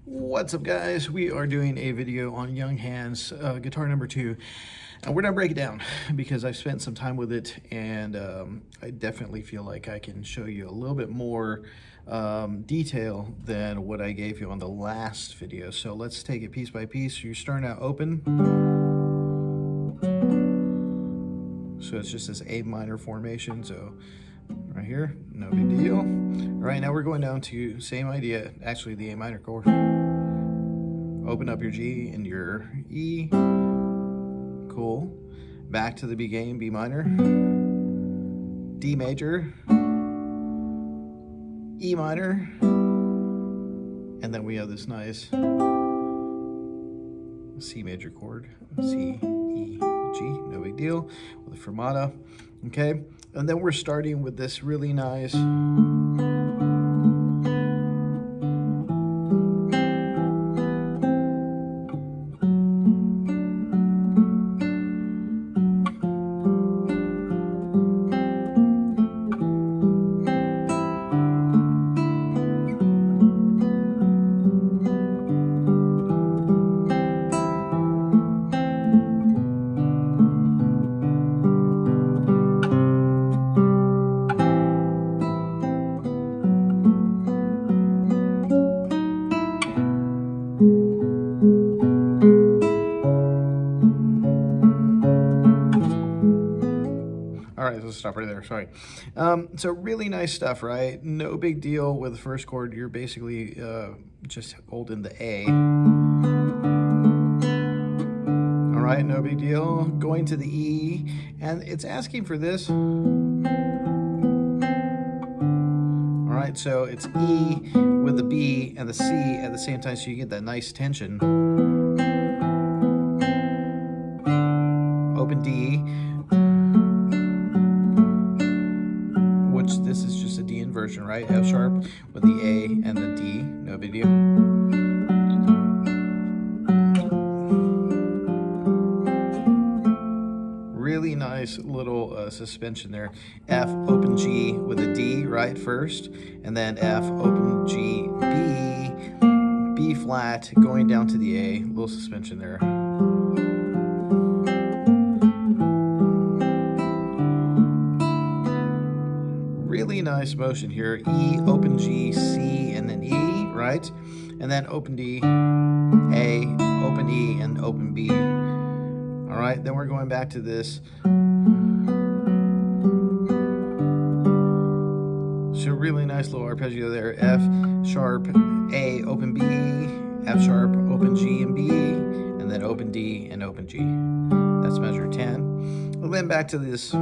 What's up, guys? We are doing a video on Young Hans guitar number 2, and we're gonna break it down because I've spent some time with it, and I definitely feel like I can show you a little bit more detail than what I gave you on the last video. So let's take it piece by piece. You're starting out open, so it's just this A minor formation. So right here, no big deal. All right, now we're going down to same idea, actually the A minor chord. Open up your G and your E. Cool. Back to the beginning, B minor, D major, E minor, and then we have this nice C major chord, C, E, G, no big deal, with a fermata, okay? And then we're starting with this really nice let's stop right there, sorry. So really nice stuff, right? No big deal with the first chord. You're basically just holding the A. All right, no big deal. Going to the E, and it's asking for this. All right, so it's E with the B and the C at the same time, so you get that nice tension. Open D. This is just a D inversion, right? F sharp with the A and the D, no big deal. Really nice little suspension there. F, open G with a D, right, first, and then F, open G, B, B flat, going down to the A, little suspension there. Really nice motion here. E, open G, C, and then E, right? And then open D, A, open E, and open B. All right, then we're going back to this. So really nice little arpeggio there. F, sharp, A, open B, F sharp, open G and B, and then open D and open G. That's measure 10. And then back to this.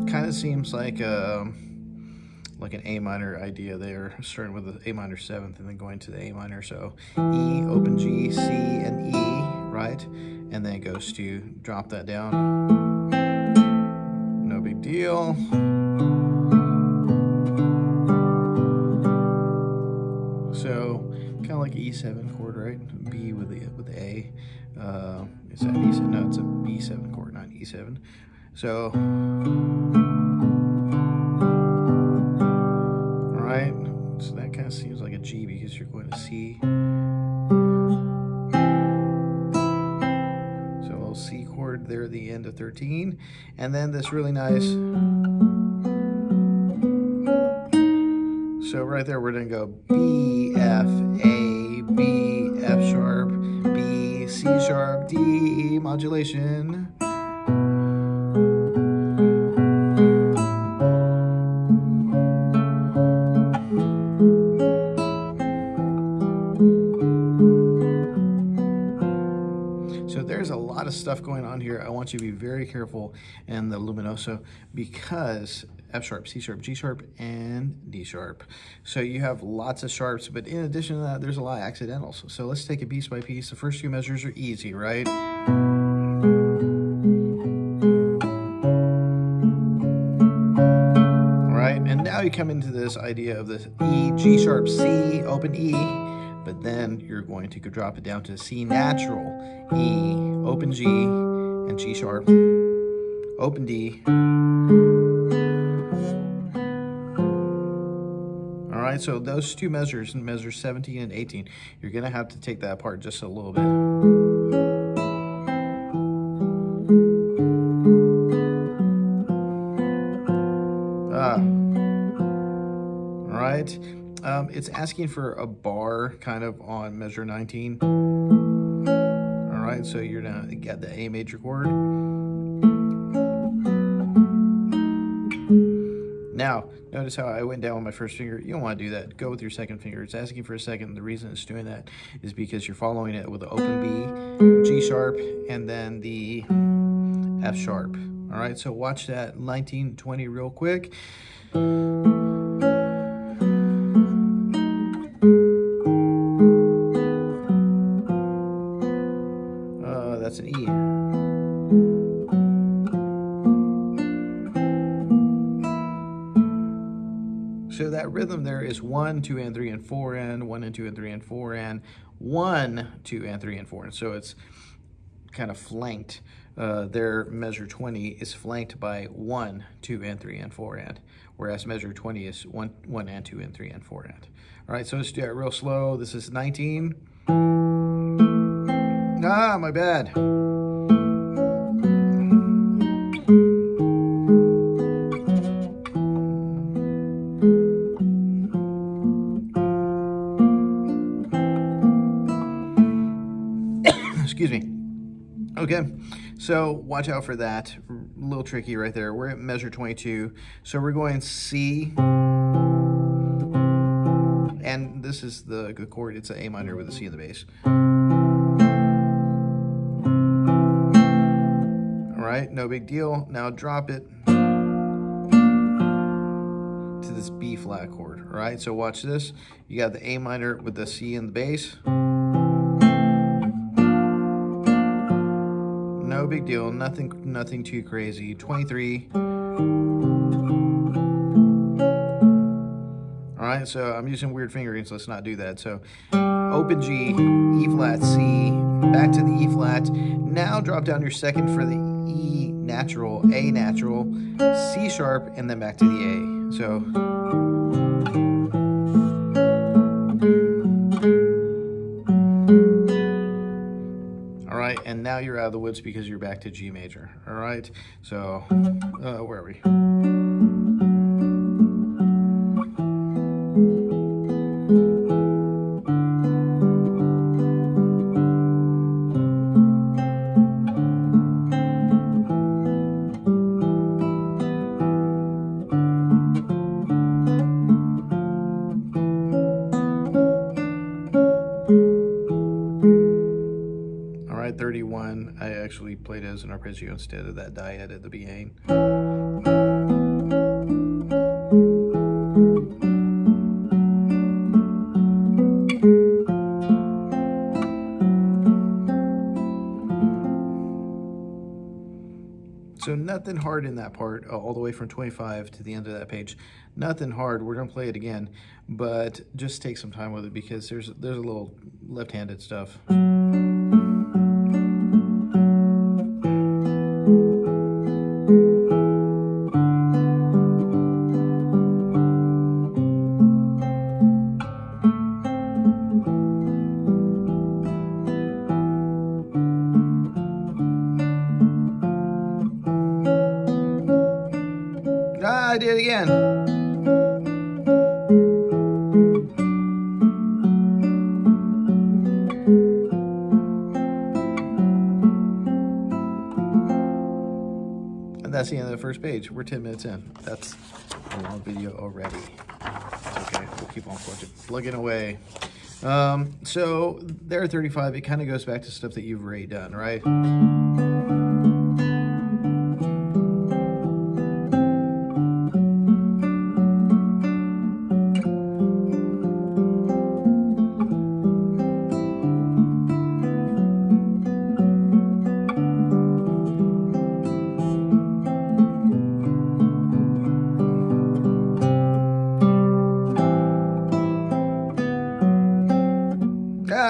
Kind of seems like an A minor idea there, starting with the A minor 7th and then going to the A minor. So E, open G, C, and E, right? And then it goes to drop that down. No big deal. So kind of like an E7 chord, right? B with the A. Is that E7? No, it's a B7 chord, not E7. So, all right, so that kind of seems like a G because you're going to C. So a little C chord there at the end of 13. And then this really nice. So right there, we're gonna go B, F, A, B, F sharp, B, C sharp, D, modulation. So there's a lot of stuff going on here. I want you to be very careful in the luminoso because F sharp, C sharp, G sharp, and D sharp. So you have lots of sharps, but in addition to that, there's a lot of accidentals. So let's take it piece by piece. The first few measures are easy, right? All right, and now you come into this idea of this E, G sharp, C, open E, but then you're going to drop it down to C natural, E, open G, and G sharp, open D. All All right, so those two measures, measure 17 and 18, you're gonna have to take that apart just a little bit. All right, it's asking for a bar kind of on measure 19. All right, so you're gonna get the A major chord. Now, notice how I went down with my first finger. You don't want to do that. Go with your second finger. It's asking for a second. The reason it's doing that is because you're following it with the open B, G sharp, and then the F sharp. All right, so watch that 19, 20 real quick. That's an E. So that rhythm there is 1, 2, and 3, and 4, and 1, and 2, and 3, and 4, and 1, 2, and 3, and 4. And so it's kind of flanked. Their measure 20 is flanked by 1, 2, and 3, and 4, and, whereas measure 20 is 1, and 2, and 3, and 4, and. All right, so let's do it real slow. This is 19. Ah, my bad. Excuse me. Okay, so watch out for that. A little tricky right there. We're at measure 22. So we're going C. And this is the chord. It's an A minor with a C in the bass. All right, no big deal. Now drop it to this B flat chord. All right, so watch this. You got the A minor with the C in the bass. No big deal, nothing too crazy. 23. All right, so I'm using weird fingering, so let's not do that. So open G, E flat, C, back to the E flat. Now drop down your second for the E natural, A natural, C sharp, and then back to the A. So and now you're out of the woods because you're back to G major. All right, so where are we? All right, 31. I actually played as an arpeggio instead of that dyad at the beginning. So nothing hard in that part, all the way from 25 to the end of that page. Nothing hard. We're gonna play it again, but just take some time with it because there's a little left-handed stuff. I did it again. And that's the end of the first page. We're 10 minutes in. That's a long video already. It's okay, we'll keep on plugging away. So there at 35, it kind of goes back to stuff that you've already done, right?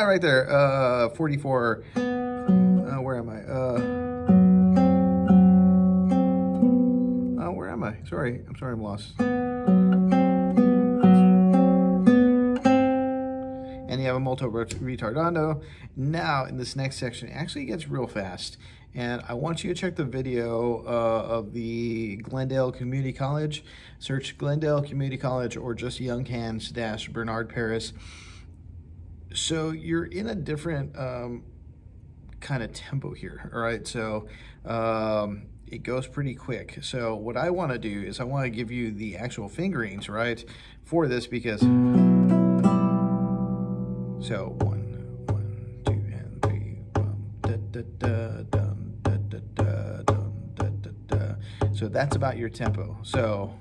Right there, 44, where am I? Where am I? Sorry, I'm lost. molto ritardando. Now in this next section, it actually gets real fast. And I want you to check the video of the Glendale Community College. Search Glendale Community College or just Young Hands - Bernard Paris. So you're in a different kind of tempo here, all right? So it goes pretty quick. So what I want to do is I want to give you the actual fingerings, right, for this, because so 1, 2, and 3, da da da dum, da da da dum, da da da. So that's about your tempo. So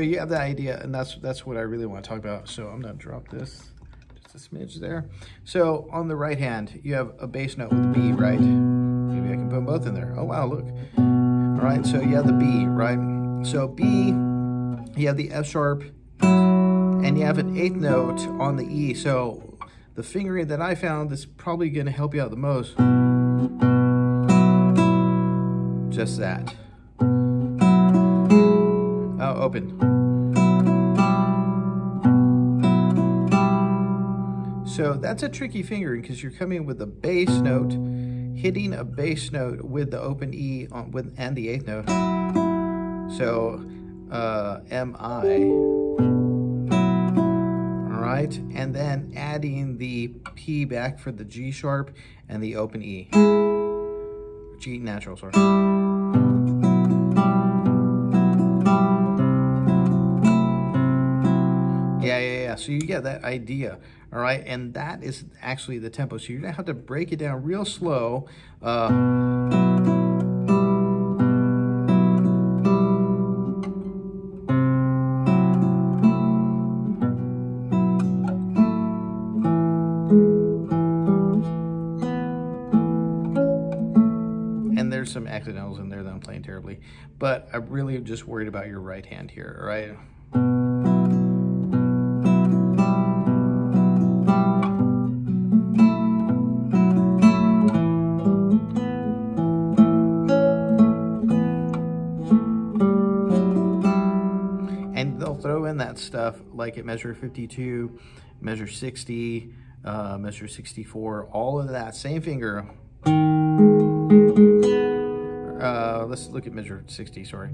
you have the idea, and that's what I really want to talk about. So I'm going to drop this just a smidge there. So on the right hand, you have a bass note with the B, right? Maybe I can put them both in there. Oh, wow, look. All right, so you have the B, right? So B, you have the F sharp, and you have an 8th note on the E. So the fingering that I found that's probably going to help you out the most, just that. Oh, open. So that's a tricky fingering because you're coming with a bass note, hitting a bass note with the open E and the 8th note. So M-I, all right? And then adding the P back for the G sharp and the open E. G natural, sorry. Yeah. So you get that idea, all right? And that is actually the tempo. So you're gonna have to break it down real slow. And there's some accidentals in there that I'm playing terribly, but I'm really just worried about your right hand here, all right? Throw in that stuff like at measure 52, measure 60, measure 64, all of that same finger. Let's look at measure 60, sorry.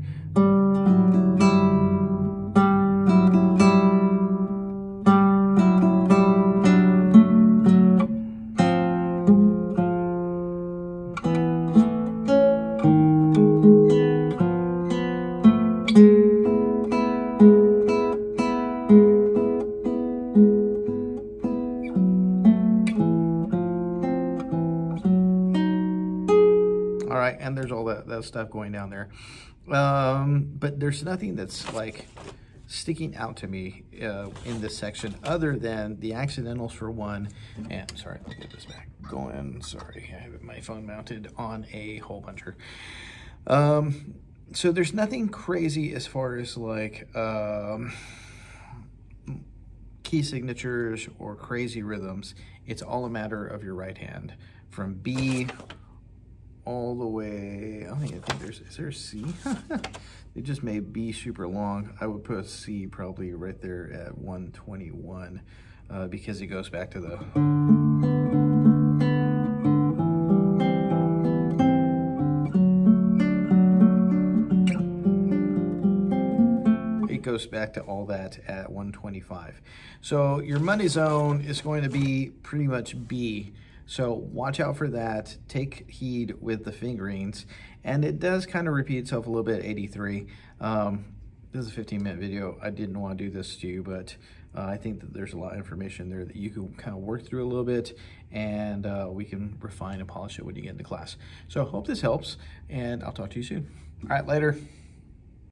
All right, and there's all that stuff going down there. But there's nothing that's like sticking out to me in this section other than the accidentals for one. And sorry, let me get this back going. Sorry, I have my phone mounted on a hole puncher. So there's nothing crazy as far as like key signatures or crazy rhythms. It's all a matter of your right hand from B all the way. I think is there a C? They just made B super long. I would put a C probably right there at 121 because it goes back to the back to all that at 125. So your money zone is going to be pretty much B. So watch out for that. Take heed with the fingerings. And it does kind of repeat itself a little bit at 83. This is a 15-minute video. I didn't want to do this to you, but I think that there's a lot of information there that you can kind of work through a little bit, and we can refine and polish it when you get into class. So I hope this helps, and I'll talk to you soon. All right, later.